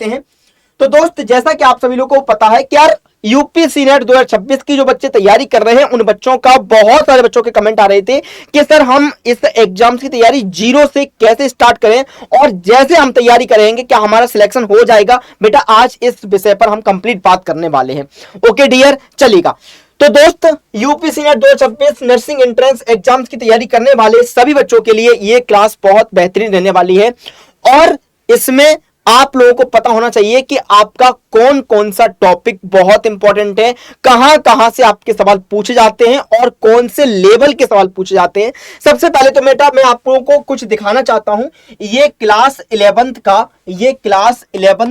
सकते हैं। तो दोस्त जैसा कि आप सभी लोगों को पता है कि यार यूपीएससी नेट 2026 की जो बच्चे तैयारी कर रहे हैं उन बच्चों का बहुत सारे बच्चों के कमेंट आ रहे थे कि सर हम इस एग्जाम की तैयारी जीरो से कैसे स्टार्ट करें और जैसे हम तैयारी करेंगे क्या हमारा सिलेक्शन हो जाएगा। बेटा आज इस विषय पर हम कंप्लीट बात करने वाले हैं। ओके डियर, चलेगा। तो दोस्त UPSC net 2026 nursing entrance exams की तैयारी करने वाले सभी बच्चों के लिए ये क्लास बहुत बेहतरीन रहने वाली है और इसमें आप लोगों को पता होना चाहिए कि आपका कौन कौन सा टॉपिक बहुत इंपॉर्टेंट है, कहां कहां से आपके सवाल पूछे जाते हैं और कौन से लेवल के सवाल पूछे जाते हैं। सबसे पहले तो बेटा मैं आप लोगों को कुछ दिखाना चाहता हूं। ये क्लास 11th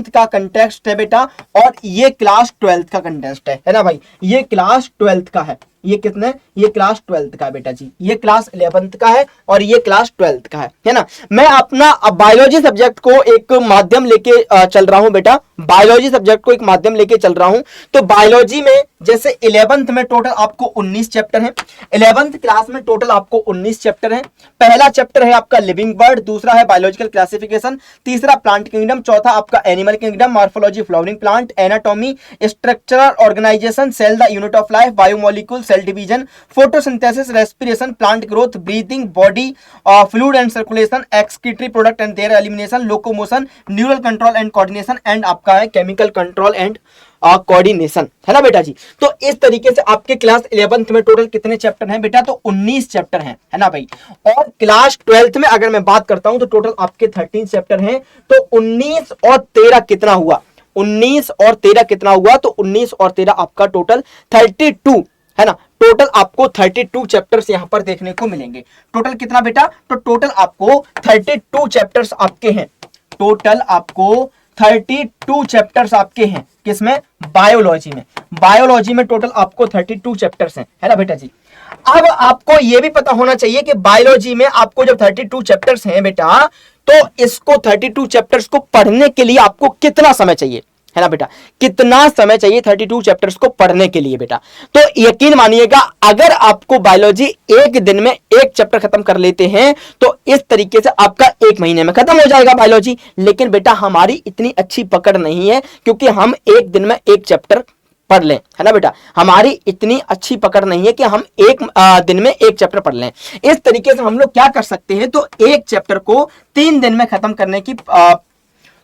का कंटेस्ट है बेटा और ये क्लास 12th का कंटेस्ट है ना भाई। ये क्लास 12th का है। ये कितने, ये क्लास 12th का है बेटा जी। ये क्लास 11th का है और ये क्लास 12th का है ना। मैं अपना बायोलॉजी सब्जेक्ट को एक माध्यम लेके चल रहा हूं बेटा, बायोलॉजी सब्जेक्ट को एक माध्यम लेके चल रहा हूं। तो बायोलॉजी में जैसे 11th में टोटल आपको 19 चैप्टर हैं। 11th क्लास में टोटल आपको 19 चैप्टर हैं। पहला चैप्टर है आपका लिविंग वर्ड, दूसरा है बायोलॉजिकल क्लासिफिकेशन, तीसरा प्लांट किंगडम, चौथा आपका animal kingdom, morphology flowering plant, anatomy, structural organisation, cell the unit of life, biomolecule, cell division, photosynthesis, respiration, plant growth, breathing, body fluid and circulation, excretory product and their elimination, locomotion, neural control and coordination and आपका है chemical control and coordination, है ना बेटा जी। तो इस तरीके से आपके क्लास 11th में टोटल कितने चैप्टर हैं बेटा, तो 19 चैप्टर हैं, है ना भाई। और क्लास 12th में अगर मैं बात करता हूं तो टोटल आपके 13 चैप्टर हैं। तो 19 और 13 कितना हुआ, 19 और 13 कितना हुआ, तो 19 और 13 आपका टोटल 32, है ना। टोटल आपको 32 चैप्टर्स यहां पर देखने को मिलेंगे। टोटल कितना बेटा, तो टोटल आपको 32 चैप्टर्स आपके हैं। टोटल आपको 32 चैप्टर्स आपके हैं किसमें, बायोलॉजी में। बायोलॉजी में टोटल आपको 32 चैप्टर्स हैं, है ना बेटा जी। अब आपको यह भी पता होना चाहिए कि बायोलॉजी में आपको जब 32 चैप्टर्स हैं बेटा, तो इसको 32 चैप्टर्स को पढ़ने के लिए आपको कितना समय चाहिए, है ना बेटा, कितना समय चाहिए 32 चैप्टर्स को पढ़ने के लिए बेटा। तो यकीन मानिएगा अगर आपको बायोलॉजी एक दिन में एक चैप्टर खत्म कर लेते हैं तो इस तरीके से आपका एक महीने में खत्म हो जाएगा बायोलॉजी। लेकिन बेटा हमारी इतनी अच्छी पकड़ नहीं है क्योंकि हम एक दिन में एक चैप्टर पढ़ लें, है ना बेटा। हमारी इतनी अच्छी पकड़ नहीं है कि हम एक दिन में एक चैप्टर पढ़ लें। इस तरीके से हम लोग क्या कर सकते हैं, तो एक चैप्टर को 3 दिन में खत्म करने की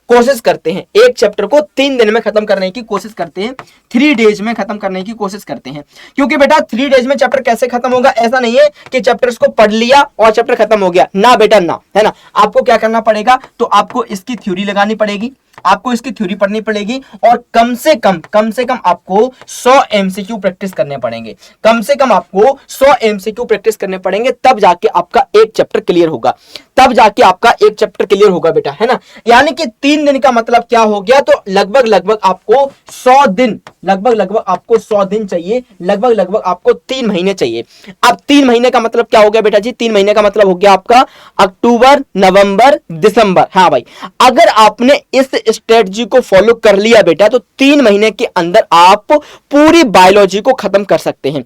कोशिश करते हैं। एक चैप्टर को 3 दिन में खत्म करने की कोशिश करते हैं, 3 डेज में खत्म करने की कोशिश करते हैं। क्योंकि बेटा 3 डेज में चैप्टर कैसे खत्म होगा, ऐसा नहीं है कि चैप्टर्स को पढ़ लिया और चैप्टर खत्म हो गया, ना बेटा ना, है ना। आपको क्या करना पड़ेगा, तो आपको इसकी थ्योरी लगानी पड़ेगी, आपको इसकी थ्योरी पढ़नी पड़ेगी और कम से कम आपको 100 एमसीक्यू प्रैक्टिस करने पड़ेंगे। कम से कम आपको 100 एमसीक्यू प्रैक्टिस करने पड़ेंगे, तब जाके आपका एक चैप्टर क्लियर होगा, तब जाके आपका एक चैप्टर क्लियर होगा बेटा, है ना। यानी कि 3 दिन का मतलब क्या हो गया, तो लगभग आपको 100 दिन, लगभग आपको 100 दिन चाहिए, लगभग आपको 3 महीने चाहिए। अब 3 महीने का मतलब क्या हो गया बेटा जी, 3 महीने का मतलब हो गया आपका अक्टूबर, नवंबर, दिसंबर। हाँ भाई, अगर आपने इस स्ट्रेटजी को फॉलो कर लिया बेटा तो 3 महीने के अंदर आप पूरी बायोलॉजी को खत्म कर सकते हैं।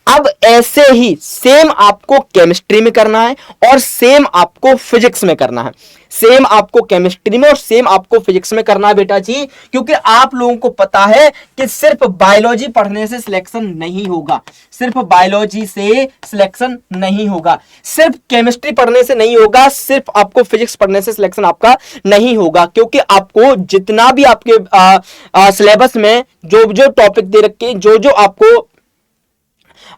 अब ऐसे ही सेम आपको केमिस्ट्री में करना है और सेम आपको फिजिक्स में करना है। सेम आपको केमिस्ट्री में और सेम आपको फिजिक्स में करना है बेटा जी, क्योंकि आप लोगों को पता है कि सिर्फ बायोलॉजी पढ़ने से सिलेक्शन नहीं होगा, सिर्फ बायोलॉजी से सिलेक्शन नहीं होगा, सिर्फ केमिस्ट्री पढ़ने से नहीं होगा, सिर्फ आपको फिजिक्स पढ़ने से सिलेक्शन आपका नहीं होगा। क्योंकि आपको जितना भी आपके सिलेबस में जो टॉपिक दे रखे, जो आपको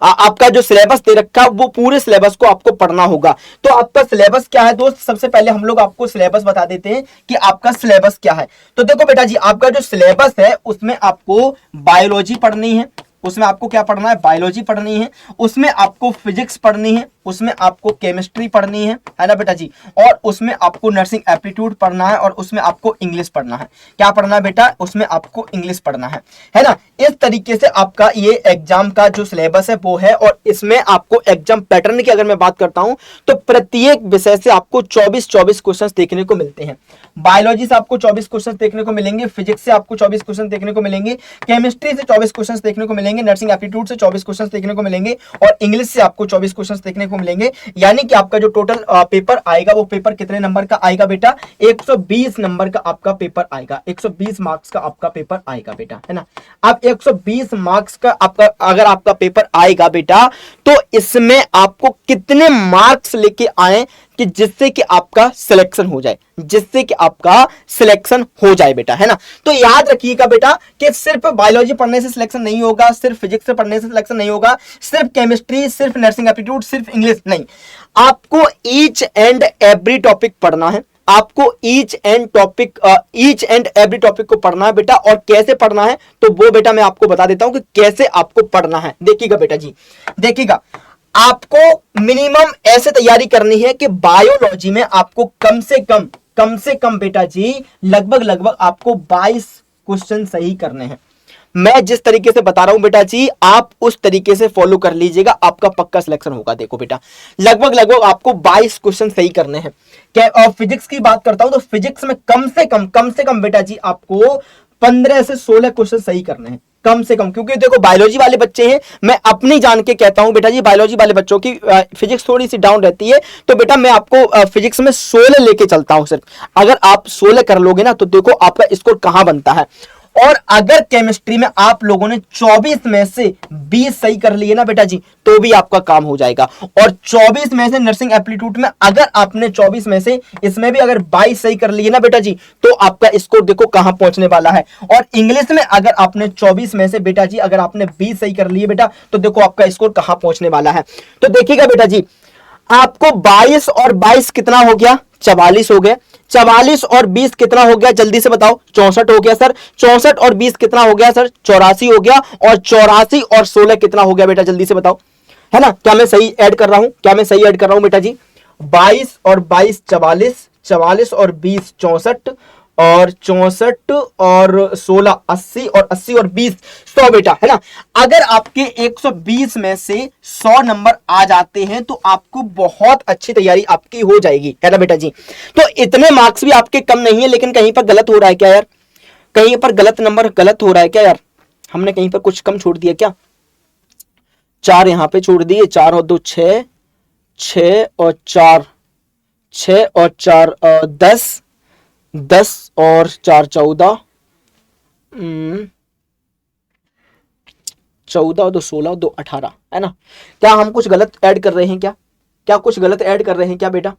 आपका जो सिलेबस दे रखा वो पूरे सिलेबस को आपको पढ़ना होगा। तो आपका सिलेबस क्या है दोस्त, सबसे पहले हम लोग आपको सिलेबस बता देते हैं कि आपका सिलेबस क्या है। तो देखो बेटा जी, आपका जो सिलेबस है उसमें आपको बायोलॉजी पढ़नी है, उसमें आपको क्या पढ़ना है, बायोलॉजी पढ़नी है, उसमें आपको फिजिक्स पढ़नी है, उसमें आपको केमिस्ट्री पढ़नी है ना बेटा जी, और उसमें आपको नर्सिंग एप्टीट्यूड पढ़ना है और उसमें आपको इंग्लिश पढ़ना है। क्या पढ़ना है बेटा, उसमें आपको इंग्लिश पढ़ना है ना। इस तरीके से आपका ये एग्जाम का जो सिलेबस है वो है। और इसमें आपको एग्जाम पैटर्न की अगर मैं बात करता हूं तो प्रत्येक विषय से आपको 24 क्वेश्चन देखने को मिलते हैं। बायोलॉजी से आपको 24 क्वेश्चन देखने को मिलेंगे, फिजिक्स से आपको 24 क्वेश्चन देखने को मिलेंगे, केमिस्ट्री से 24 क्वेश्चन देखने को मिलेंगे, नर्सिंग एप्टीट्यूड से 24 क्वेश्चन देखने को मिलेंगे और इंग्लिश से आपको 24 क्वेश्चन देखने को को मिलेंगे, यानी कि आपका जो टोटल पेपर आएगा वो पेपर कितने नंबर का आएगा बेटा, 120 नंबर का आपका पेपर आएगा, 120 मार्क्स का आपका पेपर आएगा बेटा, है ना। अब 120 मार्क्स का आपका अगर आपका पेपर आएगा बेटा, तो इसमें आपको कितने मार्क्स लेके आए कि जिससे कि आपका सिलेक्शन हो जाए, जिससे कि आपका सिलेक्शन हो जाए बेटा, है ना। तो याद रखिएगा बेटा कि सिर्फ बायोलॉजी पढ़ने से सिलेक्शन नहीं होगा, सिर्फ फिजिक्स से पढ़ने से सिलेक्शन नहीं होगा, सिर्फ केमिस्ट्री, सिर्फ नर्सिंग एप्टीट्यूड, सिर्फ इंग्लिश नहीं, आपको ईच एंड एवरी टॉपिक पढ़ना है, आपको ईच एंड एवरी टॉपिक को पढ़ना है बेटा। और कैसे पढ़ना है तो वो बेटा मैं आपको बता देता हूं कि कैसे आपको पढ़ना है। देखिएगा बेटा जी, देखिएगा, आपको मिनिमम ऐसे तैयारी करनी है कि बायोलॉजी में आपको कम से कम बेटा जी लगभग आपको 22 क्वेश्चन सही करने हैं। मैं जिस तरीके से बता रहा हूं बेटा जी, आप उस तरीके से फॉलो कर लीजिएगा, आपका पक्का सिलेक्शन होगा। देखो बेटा, लगभग आपको 22 क्वेश्चन सही करने हैं। क्या और फिजिक्स की बात करता हूं तो फिजिक्स में कम से कम बेटा जी आपको 15 से 16 क्वेश्चन सही करने हैं, कम से कम। क्योंकि देखो बायोलॉजी वाले बच्चे हैं, मैं अपनी जान के कहता हूं बेटा जी, बायोलॉजी वाले बच्चों की फिजिक्स थोड़ी सी डाउन रहती है, तो बेटा मैं आपको फिजिक्स में 16 लेके चलता हूं सिर्फ। अगर आप 16 कर लोगे ना तो देखो आपका स्कोर कहां बनता है। और अगर केमिस्ट्री में आप लोगों ने 24 में से 20 सही कर लिए ना बेटा जी, तो भी आपका काम हो जाएगा। और 24 में से नर्सिंग एप्टीट्यूड में अगर आपने 24 में से इसमें भी अगर 22 सही कर लिए ना बेटा जी, तो आपका स्कोर देखो कहां पहुंचने वाला है। और इंग्लिश में अगर आपने 24 में से बेटा जी अगर आपने 20 सही कर लिए बेटा, तो देखो आपका स्कोर कहां पहुंचने वाला है। तो देखिएगा बेटा जी, आपको 22 और 22 कितना हो गया, 44 हो गया। 44 और 20 कितना हो गया, जल्दी से बताओ, 64 हो गया सर। 64 और 20 कितना हो गया सर, 84 हो गया। और 84 और 16 कितना हो गया बेटा, जल्दी से बताओ, है ना। क्या मैं सही ऐड कर रहा हूं, क्या मैं सही ऐड कर रहा हूं बेटा जी, 22 और 22 44, 44 और 20 64, और 64 और 16 80, और 80 और 20 100 बेटा, है ना। अगर आपके 120 में से 100 नंबर आ जाते हैं तो आपको बहुत अच्छी तैयारी आपकी हो जाएगी, है ना बेटा जी। तो इतने मार्क्स भी आपके कम नहीं है, लेकिन कहीं पर गलत हो रहा है क्या यार, कहीं पर गलत नंबर गलत हो रहा है क्या यार, हमने कहीं पर कुछ कम छोड़ दिया क्या। 4 यहां पे छोड़ दिए, 4 और 2 6, 6 और 4 6 और 4 10, 10 और 4 14, 14 और 2 16, 2 18, है ना। क्या हम कुछ गलत ऐड कर रहे हैं क्या, क्या कुछ गलत ऐड कर रहे हैं क्या बेटा,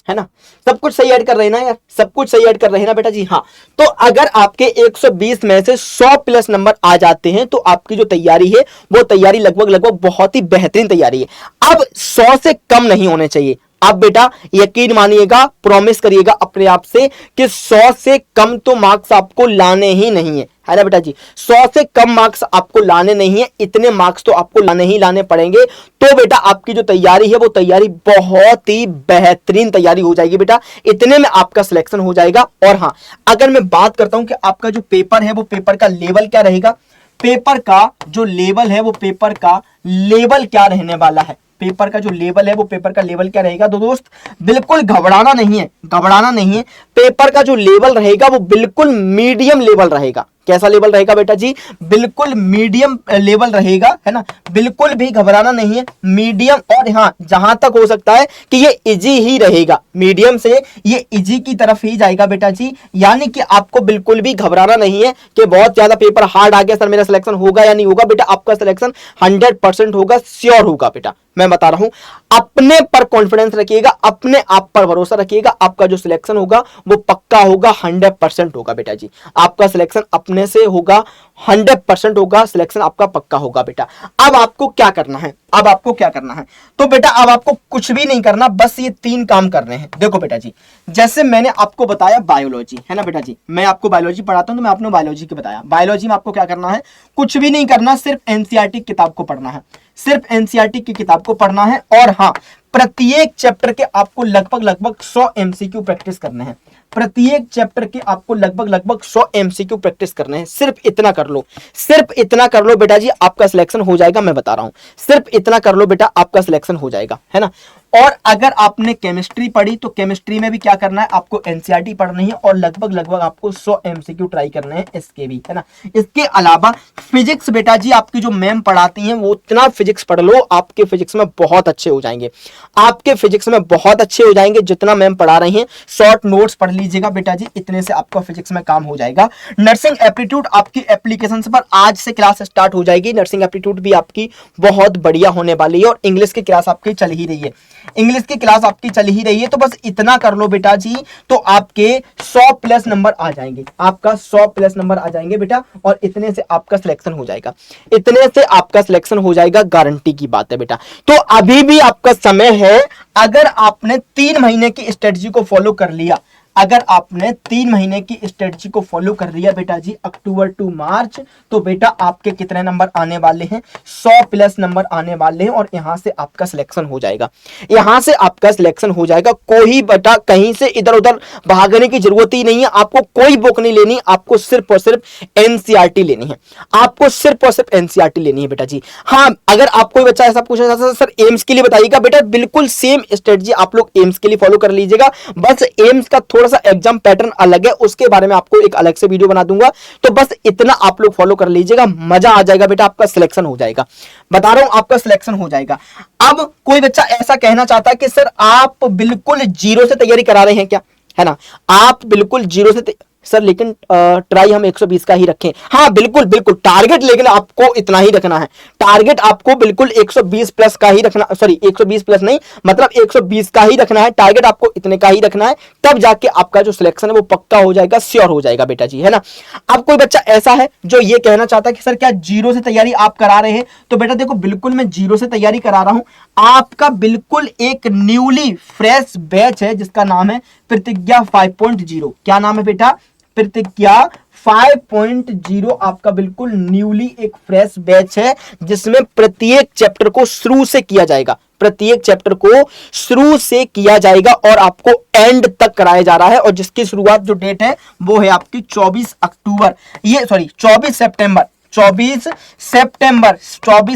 है ना। सब कुछ सही ऐड कर रहे हैं ना यार, सब कुछ सही ऐड कर रहे हैं ना बेटा जी। हाँ, तो अगर आपके 120 में से 100 प्लस नंबर आ जाते हैं तो आपकी जो तैयारी है वो तैयारी लगभग बहुत ही बेहतरीन तैयारी है। अब 100 से कम नहीं होने चाहिए। आप बेटा यकीन मानिएगा, प्रॉमिस करिएगा अपने आप से कि 100 से कम तो मार्क्स आपको लाने ही नहीं है ना बेटा जी। 100 से कम मार्क्स आपको लाने नहीं है, इतने मार्क्स तो आपको लाने ही लाने पड़ेंगे। तो बेटा आपकी जो तैयारी है वो तैयारी बहुत ही बेहतरीन तैयारी हो जाएगी बेटा, इतने में आपका सिलेक्शन हो जाएगा। और हाँ, अगर मैं बात करता हूं कि आपका जो पेपर है वो पेपर का लेवल क्या रहेगा, पेपर का जो लेवल है वो पेपर का लेवल क्या रहने वाला है, पेपर का जो लेवल है वो पेपर का लेवल क्या रहेगा। तो दोस्त बिल्कुल घबराना नहीं है, घबराना नहीं है। पेपर का जो लेवल रहेगा वो बिल्कुल मीडियम लेवल रहेगा। कैसा लेवल रहेगा बेटा जी, बिल्कुल मीडियम लेवल रहेगा, है ना। बिल्कुल भी घबराना नहीं है, मीडियम। और हाँ, जहां तक हो सकता है कि ये इजी ही रहेगा, मीडियम से ये इजी की तरफ ही जाएगा बेटा जी। यानी कि आपको बिल्कुल भी घबराना नहीं है कि बहुत ज्यादा पेपर हार्ड आ गया सर, मेरा सिलेक्शन होगा या नहीं होगा। बेटा आपका सिलेक्शन 100% होगा, श्योर होगा बेटा, मैं बता रहा हूं। अपने पर कॉन्फिडेंस रखिएगा, अपने आप पर भरोसा रखिएगा, आपका जो सिलेक्शन होगा वो पक्का होगा, 100% होगा बेटा जी। आपका सिलेक्शन अपने से होगा, 100% होगा, सिलेक्शन आपका पक्का होगा बेटा। अब आपको क्या करना है, अब आपको क्या करना है, तो बेटा अब आपको कुछ भी नहीं करना, बस ये 3 काम करने हैं। देखो बेटा जी, जैसे मैंने आपको बताया बायोलॉजी, है ना बेटा जी, मैं आपको बायोलॉजी पढ़ाता हूं तो मैं आपने बायोलॉजी की बताया। बायोलॉजी में आपको क्या करना है, कुछ भी नहीं करना, सिर्फ एनसीईआरटी किताब को पढ़ना है, सिर्फ एनसीईआरटी की किताब को पढ़ना है। और हाँ, प्रत्येक चैप्टर के आपको लगभग 100 एमसीक्यू प्रैक्टिस करने हैं, प्रत्येक चैप्टर के आपको लगभग 100 एमसीक्यू प्रैक्टिस करने हैं। सिर्फ इतना कर लो, सिर्फ इतना कर लो बेटा जी, आपका सिलेक्शन हो जाएगा, मैं बता रहा हूं। सिर्फ इतना कर लो बेटा, आपका सिलेक्शन हो जाएगा, है ना। और अगर आपने केमिस्ट्री पढ़ी तो केमिस्ट्री में भी क्या करना है, आपको एनसीईआरटी पढ़नी है और लगभग आपको 100 एमसीक्यू ट्राई करने हैं इसके भी, है ना। इसके अलावा फिजिक्स बेटा जी आपकी जो मैम पढ़ाती हैं वो उतना फिजिक्स पढ़ लो, आपके फिजिक्स में बहुत अच्छे हो जाएंगे, आपके फिजिक्स में बहुत अच्छे हो जाएंगे। जितना मैम पढ़ा रही हैं शॉर्ट नोट्स पढ़ लीजिएगा बेटा जी, इतने से आपका फिजिक्स में काम हो जाएगा। नर्सिंग एप्टीट्यूड आपकी एप्लीकेशन पर आज से क्लास स्टार्ट हो जाएगी। नर्सिंग एप्टीट्यूड भी आपकी बहुत बढ़िया होने वाली है और इंग्लिश की क्लास आपकी चल ही रही है, इंग्लिश की क्लास आपकी चल ही रही है। तो बस इतना कर लो बेटा जी, तो आपके 100 प्लस नंबर आ जाएंगे, आपका 100 प्लस नंबर आ जाएंगे बेटा, और इतने से आपका सिलेक्शन हो जाएगा, इतने से आपका सिलेक्शन हो जाएगा, गारंटी की बात है बेटा। तो अभी भी आपका समय है, अगर आपने 3 महीने की स्ट्रेटजी को फॉलो कर लिया, अगर आपने 3 महीने की स्ट्रेटजी को फॉलो कर लिया बेटा जी अक्टूबर टू मार्च, तो बेटा आपके कितने नंबर आने वाले हैं, 100 प्लस नंबर आने वाले हैं और यहां से आपका सिलेक्शन हो जाएगा, यहां से आपका सिलेक्शन हो जाएगा। कोई बेटा कहीं से इधर उधर भागने की जरूरत ही नहीं है, आपको कोई बुक नहीं लेनी, आपको सिर्फ और सिर्फ एनसीईआरटी लेनी है, आपको सिर्फ और सिर्फ एनसीईआरटी लेनी है बेटा जी। हाँ, अगर आप कोई बच्चा ऐसा पूछना चाहता है सर एम्स के लिए बताइएगा, बेटा बिल्कुल सेम स्ट्रेटजी आप लोग एम्स के लिए फॉलो कर लीजिएगा, बस एम्स का थोड़ा सा एग्जाम पैटर्न अलग है, उसके बारे में आपको एक अलग से वीडियो बना दूंगा। तो बस इतना आप लोग फॉलो कर लीजिएगा, मजा आ जाएगा बेटा, आपका सिलेक्शन हो जाएगा, बता रहा हूं आपका सिलेक्शन हो जाएगा। अब कोई बच्चा ऐसा कहना चाहता है कि सर आप बिल्कुल जीरो से तैयारी करा रहे हैं क्या, है ना, आप बिल्कुल जीरो से सर, लेकिन ट्राई हम 120 का ही रखें। हाँ बिल्कुल बिल्कुल, टारगेट लेकिन आपको इतना ही रखना है, टारगेट आपको बिल्कुल 120 प्लस का ही रखना, सॉरी 120 प्लस नहीं, मतलब 120 का ही रखना है, टारगेट आपको इतने का ही रखना है, तब जाके आपका जो सिलेक्शन है वो पक्का हो जाएगा, श्योर हो जाएगा बेटा जी, है ना। अब कोई बच्चा ऐसा है जो ये कहना चाहता है कि सर क्या जीरो से तैयारी आप करा रहे हैं, तो बेटा देखो बिल्कुल मैं जीरो से तैयारी करा रहा हूं, आपका बिल्कुल एक न्यूली फ्रेश बैच है जिसका नाम है प्रतिज्ञा 5.0। क्या नाम है बेटा, प्रतिज्ञा 5.0 आपका बिल्कुल न्यूली एक फ्रेश बैच है, जिसमें प्रत्येक चैप्टर को शुरू से किया जाएगा, प्रत्येक चैप्टर को शुरू से किया जाएगा और आपको एंड तक कराया जा रहा है, और जिसकी शुरुआत जो डेट है वो है आपकी 24 अक्टूबर, ये सॉरी 24 सितंबर, 24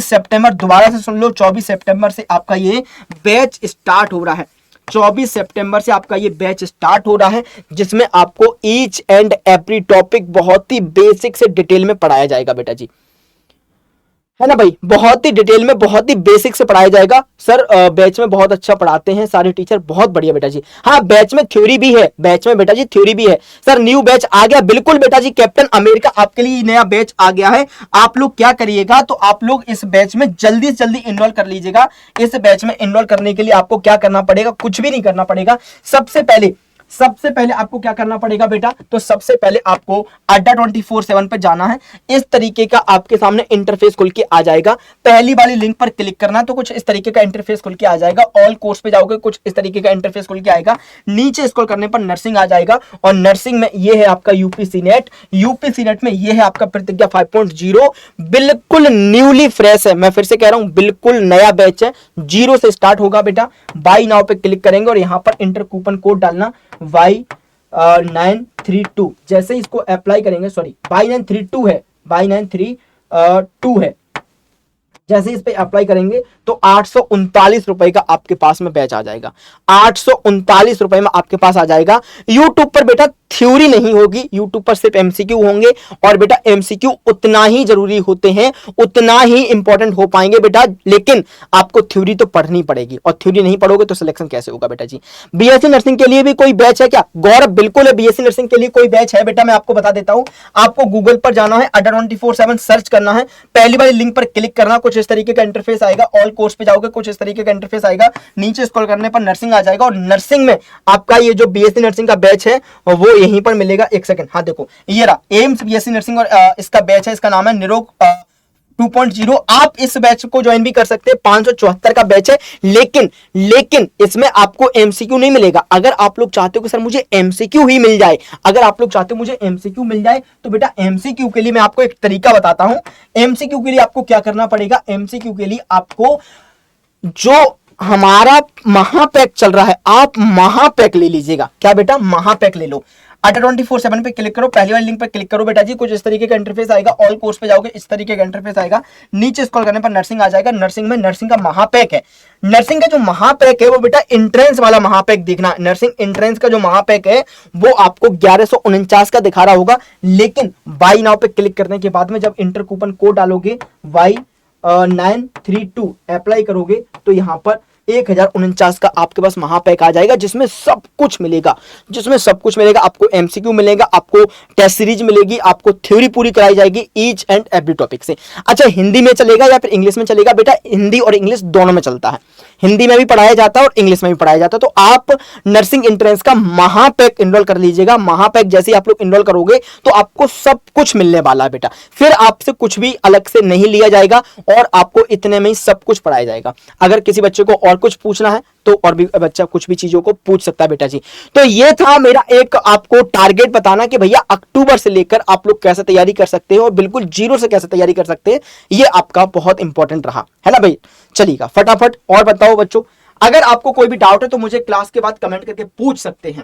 सितंबर, दोबारा से सुन लो, 24 सितंबर से आपका ये बैच स्टार्ट हो रहा है, 24 सितंबर से आपका ये बैच स्टार्ट हो रहा है, जिसमें आपको ईच एंड एवरी टॉपिक बहुत ही बेसिक से डिटेल में पढ़ाया जाएगा बेटा जी, है ना भाई, बहुत ही डिटेल में, बहुत ही बेसिक से पढ़ाया जाएगा। सर बैच में बहुत अच्छा पढ़ाते हैं सारे टीचर, बहुत बढ़िया बेटा जी। हाँ बैच में थ्योरी भी है, बैच में बेटा जी थ्योरी भी है। सर न्यू बैच आ गया, बिल्कुल बेटा जी, कैप्टन अमेरिका आपके लिए नया बैच आ गया है। आप लोग क्या करिएगा, तो आप लोग इस बैच में जल्दी से जल्दी इनरोल कर लीजिएगा। इस बैच में इनरोल करने के लिए आपको क्या करना पड़ेगा, कुछ भी नहीं करना पड़ेगा। सबसे पहले आपको क्या करना पड़ेगा बेटा, तो सबसे पहले आपको अड्डा 24/7 पे जाना है। इस तरीके का आपके सामने इंटरफेस खुल के आ जाएगा, पहली वाली लिंक पर क्लिक करना, तो कुछ इस तरीके का इंटरफेस खुल के आ जाएगा। ऑल कोर्स पे जाओगे, कुछ इस तरीके का इंटरफेस खुल के आएगा। नीचे स्क्रॉल करने पर नर्सिंग आ जाएगा, और नर्सिंग में ये है आपका यूपीसी नेट, यूपीसी नेट में ये है आपका प्रतिज्ञा 5.0, बिल्कुल न्यूली फ्रेश है। मैं फिर से कह रहा हूं, बिल्कुल नया बैच है, जीरो से स्टार्ट होगा बेटा। बाय नाउ पे क्लिक करेंगे और यहां पर इंटर कूपन कोड डालना Y932, जैसे ही इसको अप्लाई करेंगे, सॉरी Y932 है, Y932 है, जैसे इस पे अप्लाई करेंगे तो 839 रुपए का आपके पास में बैच आ जाएगा, 839 रुपए में आपके पास आ जाएगा। यूट्यूब पर बेटा थ्योरी नहीं होगी, यूट्यूब पर सिर्फ एमसीक्यू होंगे, और बेटा एमसीक्यू उतना ही जरूरी होते हैं, उतना ही इंपॉर्टेंट हो पाएंगे बेटा, लेकिन आपको थ्योरी तो पढ़नी पड़ेगी, और थ्योरी नहीं पढ़ोगे तो सिलेक्शन कैसे होगा बेटा जी। बीएससी नर्सिंग के लिए भी कोई बैच है क्या, गौरव? बिल्कुल है, बीएससी नर्सिंग के लिए कोई बैच है बेटा, मैं आपको बता देता हूं। आपको गूगल पर जाना है, अड्डा 24/7 सर्च करना है, पहली वाली लिंक पर क्लिक करना, कुछ इस तरीके का इंटरफेस आएगा। ऑल कोर्स पे जाओगे, कुछ इस तरीके का इंटरफेस आएगा। नीचे स्क्रॉल करने पर नर्सिंग आ जाएगा, और नर्सिंग में आपका ये जो बीएससी नर्सिंग का बैच है वो यहीं पर मिलेगा। एक सेकंड, हाँ देखो ये रहा एम्स बीएससी नर्सिंग, और इसका बैच है, इसका नाम है निरोग 2.0। आप इस बैच को ज्वाइन भी कर सकते हैं, 574 का बैच है, लेकिन इसमें आपको एमसीक्यू नहीं मिलेगा। अगर आप लोग चाहते हो कि सर मुझे एमसीक्यू ही मिल जाए, अगर आप लोग चाहते हो मुझे एमसीक्यू मिल जाए, तो बेटा एमसीक्यू के लिए मैं आपको एक तरीका बताता हूं। एमसीक्यू के लिए आपको क्या करना पड़ेगा, एमसीक्यू के लिए आपको जो हमारा महापैक चल रहा है, आप महापैक ले लीजिएगा। क्या बेटा, महापैक ले लो। अड्डा 24/7 पे क्लिक करो, पहली वाली लिंक पे क्लिक करो बेटा जी, कुछ इस तरीके का इंटरफेस आएगा। ऑल कोर्स पे जाओगे, इस तरीके का इंटरफेस आएगा। नीचे स्क्रॉल करने पर नर्सिंग आ जाएगा। नर्सिंग में नर्सिंग का महापैक है। नर्सिंग का जो महापैक है वो बेटा एंट्रेंस वाला महापैक देखना। नर्सिंग एंट्रेंस का जो महापैक है वो आपको 1149 का दिखा रहा होगा, लेकिन बाई नाउ पे क्लिक करने के बाद में जब इंटर कूपन कोड डालोगे Y932 अप्लाई करोगे तो यहां पर 1049 का आपके पास महापैक आ जाएगा, जिसमें सब कुछ मिलेगा। आपको एमसीक्यू मिलेगा, आपको टेस्ट सीरीज मिलेगी, आपको थ्योरी पूरी कराई जाएगी ईच एंड एवरी टॉपिक से। अच्छा, हिंदी में चलेगा या फिर इंग्लिश में चलेगा? बेटा हिंदी और इंग्लिश दोनों में चलता है। हिंदी में भी पढ़ाया जाता है और इंग्लिश में भी पढ़ाया जाता है। तो आप नर्सिंग एंट्रेंस का महापैक इनरोल कर लीजिएगा। महापैक जैसे आप लोग इनरोल करोगे तो आपको सब कुछ मिलने वाला है बेटा। फिर आपसे कुछ भी अलग से नहीं लिया जाएगा और आपको इतने में ही सब कुछ पढ़ाया जाएगा। अगर किसी बच्चे को और कुछ पूछना है तो और भी बच्चा कुछ भी चीजों को पूछ सकता है बेटा जी। तो ये था मेरा एक आपको टारगेट बताना कि भैया अक्टूबर से लेकर आप लोग कैसे तैयारी कर सकते हो और बिल्कुल जीरो से कैसे तैयारी कर सकते हैं। ये आपका बहुत इंपॉर्टेंट रहा है ना भाई। चलिएगा फटाफट और बताओ बच्चों, अगर आपको कोई भी डाउट है तो मुझे क्लास के बाद कमेंट करके पूछ सकते हैं।